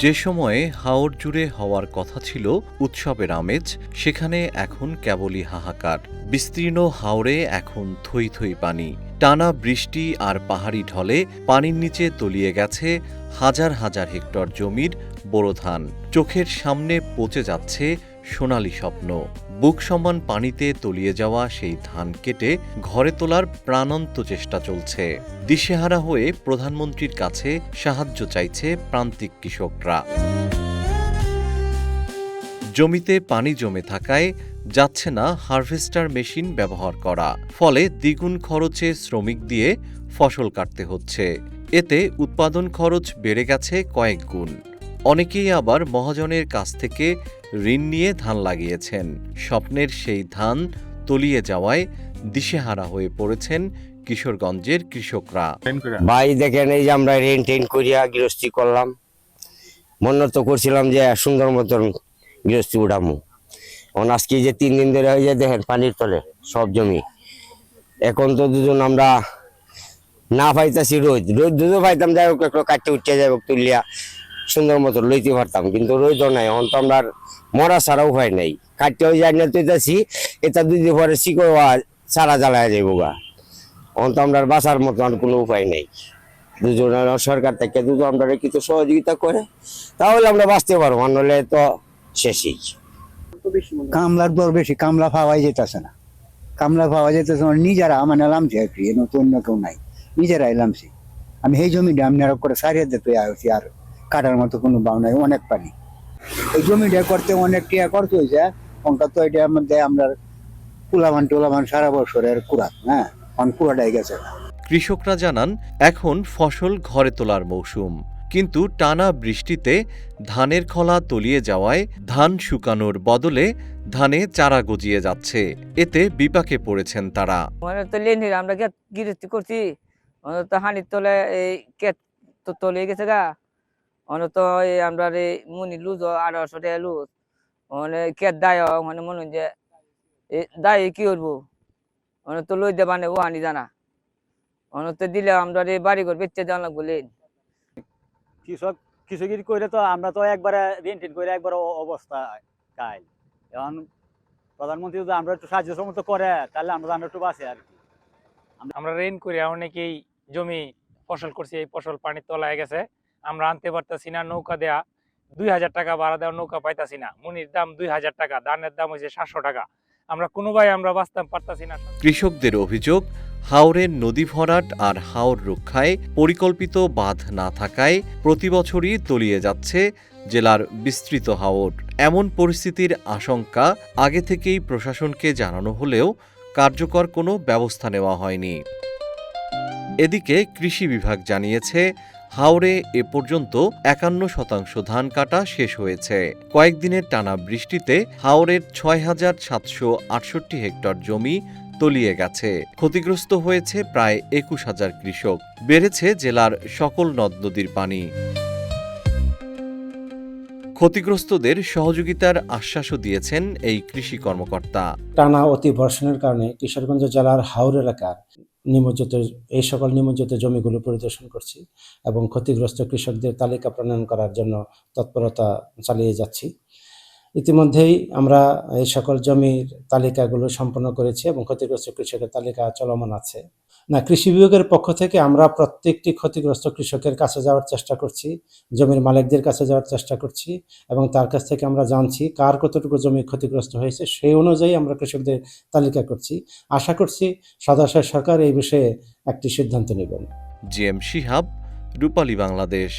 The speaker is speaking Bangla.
যে সময়ে হাওর জুড়ে হওয়ার কথা ছিল উৎসবের আমেজ, সেখানে এখন কেবলই হাহাকার। বিস্তীর্ণ হাওরে এখন থই থই পানি। টানা বৃষ্টি আর পাহাড়ি ঢলে পানির নিচে তলিয়ে গেছে হাজার হাজার হেক্টর জমির বোরো ধান। চোখের সামনে পচে যাচ্ছে সোনালি স্বপ্ন। বুক সমান পানিতে তলিয়ে যাওয়া সেই ধান কেটে ঘরে তোলার প্রাণান্ত চেষ্টা চলছে। দিশেহারা হয়ে প্রধানমন্ত্রীর কাছে সাহায্য চাইছে প্রান্তিক কৃষকরা। জমিতে পানি জমে থাকায় যাচ্ছে না হারভেস্টার মেশিন ব্যবহার করা, ফলে দ্বিগুণ খরচে শ্রমিক দিয়ে ফসল কাটতে হচ্ছে। এতে উৎপাদন খরচ বেড়ে গেছে কয়েক গুণ। অনেকেই আবার মহাজনের কাছ থেকে ঋণ নিয়ে ধান লাগিয়েছেন। স্বপ্নের সেই ধান তলিয়ে যাওয়ায় দিশেহারা হয়ে পড়েছেন কিশোরগঞ্জের কৃষকরা। ভাই দেখেন, এই যে আমরা রেন টেন করিয়া গৃহস্থী করলাম, মনে তো করছিলাম যে সুন্দর মতন গৃহস্থী উঠামু। এখন আজকে যে 3 দিন ধরে হয়ে যায় দেখেন পানির তলে সব জমি। এখন তো দুজন আমরা না পাইতাছি রোদ দুজন পাইতাম, যাই হোক একটু কাটতে উঠতে যাই হোক তুলিয়া সুন্দর মতো লইতে পারতাম, কিন্তু রোদ নাই। এখন তো আমরা মরা ছাড়া উপায় নাই, কাটতে হয়ে যায় না তুইতাছি। এটা 2 দিন পরে শিকড় সারা জ্বালায় যাইব গা। এখন তো আমরা বাঁচার মতো আর কোনো উপায় নেই। দুজন সরকার থেকে দুজন আমরা কিছু সহযোগিতা করে তাহলে আমরা বাঁচতে পারবো, নাহলে তো শেষই। কামলার দর বেশি, কামলা পাওয়াই যেতেছে না। কামলা পাওয়া যেতেছে না, নিজেরা মানে নামছি আর কি, নতুন অন্য কেউ নাই, নিজেরাই নামছি। আমি সেই জমিটা আমি নেড়ক করে সারিয়ে দিতে আসছি, আর কাটার মতো কোনো বাউ নাই, অনেক পানি। এই জমিটা করতে অনেক টিয়া খরচ হয়েছে। অঙ্কা তো এটার মধ্যে আমরা টুলামান সারা বছরের কুড়া, হ্যাঁ, কুড়াটাই গেছে। কৃষকরা জানান, এখন ফসল ঘরে তোলার মৌসুম, কিন্তু টানা বৃষ্টিতে ধানের খলা তলিয়ে যাওয়ায় ধান শুকানোর বদলে ধানে চারা গজিয়ে যাচ্ছে। এতে বিপাকে পড়েছেন তারা। আমরা গৃহস্থী করছি, তো হানির তলে এই কেট তো তলিয়ে গেছে গা। তো আমরা মুনি লুজ 1800 টাকা লুজ, মানে কেট দায় মানে মনে যে দায় কি করবো, তো লই দেবানে ও হানি জানা তো দিলে আমরা বাড়ি ঘর বেচতে দেওয়া লাগবো। কৃষকের করে তো আমরা তো একবারে ঋণ টিন করে একবার অবস্থা কাল। এখন প্রধানমন্ত্রী যদি আমরা একটু সাহায্য সমর্থ করে তাহলে আমরা একটু বাঁচি আর কি। আমরা ঋণ করে অনেকেই জমি ফসল করছি, এই ফসল পানির তলায় গেছে, আমরা আনতে পারতাছি না। নৌকা দেয়া 2000 টাকা ভাড়া দেওয়া নৌকা পাইতাছি না। মুনির দাম 2000 টাকা, ধানের দাম হয়েছে 700 টাকা। আমরা কোনোভাবে আমরা বাঁচতে পারতাছি না। কৃষকদের অভিযোগ, হাওরের নদী ভরাট আর হাওর রক্ষায় পরিকল্পিত বাঁধ না থাকায় প্রতিবছরই তলিয়ে যাচ্ছে জেলার বিস্তৃত হাওর। এমন পরিস্থিতির আশঙ্কা আগে থেকেই প্রশাসনকে জানানো হলেও কার্যকর কোনো ব্যবস্থা নেওয়া হয়নি। এদিকে কৃষি বিভাগ জানিয়েছে, হাওরে এ পর্যন্ত 51% ধান কাটা শেষ হয়েছে। কয়েকদিনের টানা বৃষ্টিতে হাওরের 6768 হেক্টর জমি তলিয়ে গেছে। ক্ষতিগ্রস্ত হয়েছে প্রায় 21,000 কৃষক। বেড়েছে জেলার সকল নদ নদীর পানি। ক্ষতিগ্রস্তদের সহযোগিতার আশ্বাসও দিয়েছেন এই কৃষি কর্মকর্তা। টানা অতি বর্ষণের কারণে কিশোরগঞ্জ জেলার হাওর এলাকার এই সকল নিমজ্জিত জমিগুলো পরিদর্শন করছি এবং ক্ষতিগ্রস্ত কৃষকদের তালিকা প্রণয়ন করার জন্য তৎপরতা চালিয়ে যাচ্ছি। ইতিমধ্যেই আমরা এই সকল জমির তালিকাগুলো সম্পন্ন করেছি এবং ক্ষতিগ্রস্ত কৃষকের তালিকা চলমান আছে। কৃষি বিভাগের পক্ষ থেকে আমরা প্রত্যেকটি ক্ষতিগ্রস্ত কৃষকের কাছে যাওয়ার চেষ্টা করছি, জমির মালিকদের কাছে যাওয়ার চেষ্টা করছি এবং তার কাছ থেকে আমরা জানছি কার কতটুকু জমি ক্ষতিগ্রস্ত হয়েছে, সেই অনুযায়ী আমরা কৃষকদের তালিকা করছি। আশা করছি সদস্য সরকার এই বিষয়ে একটি সিদ্ধান্ত নেবেন। জিএম শিহাব, রূপালী বাংলাদেশ।